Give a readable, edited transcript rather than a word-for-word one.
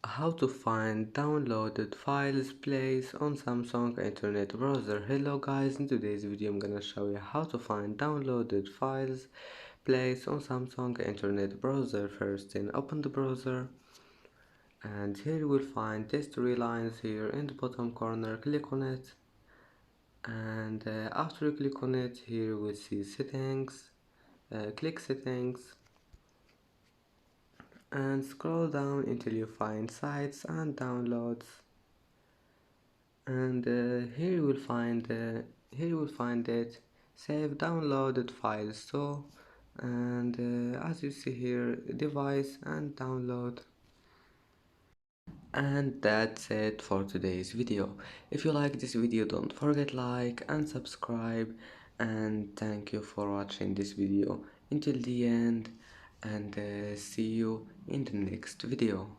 How to find downloaded files place on Samsung Internet Browser. Hello guys, in today's video I'm gonna show you how to find downloaded files place on Samsung Internet Browser. First, open the browser, and here you will find history lines here in the bottom corner. Click on it, and after you click on it, here you will see settings. Click settings and scroll down until you find sites and downloads, and here you will find it save downloaded files. So, and as you see here, device and download. And that's it for today's video. If you like this video, don't forget like and subscribe, and thank you for watching this video until the end, and see you in the next video.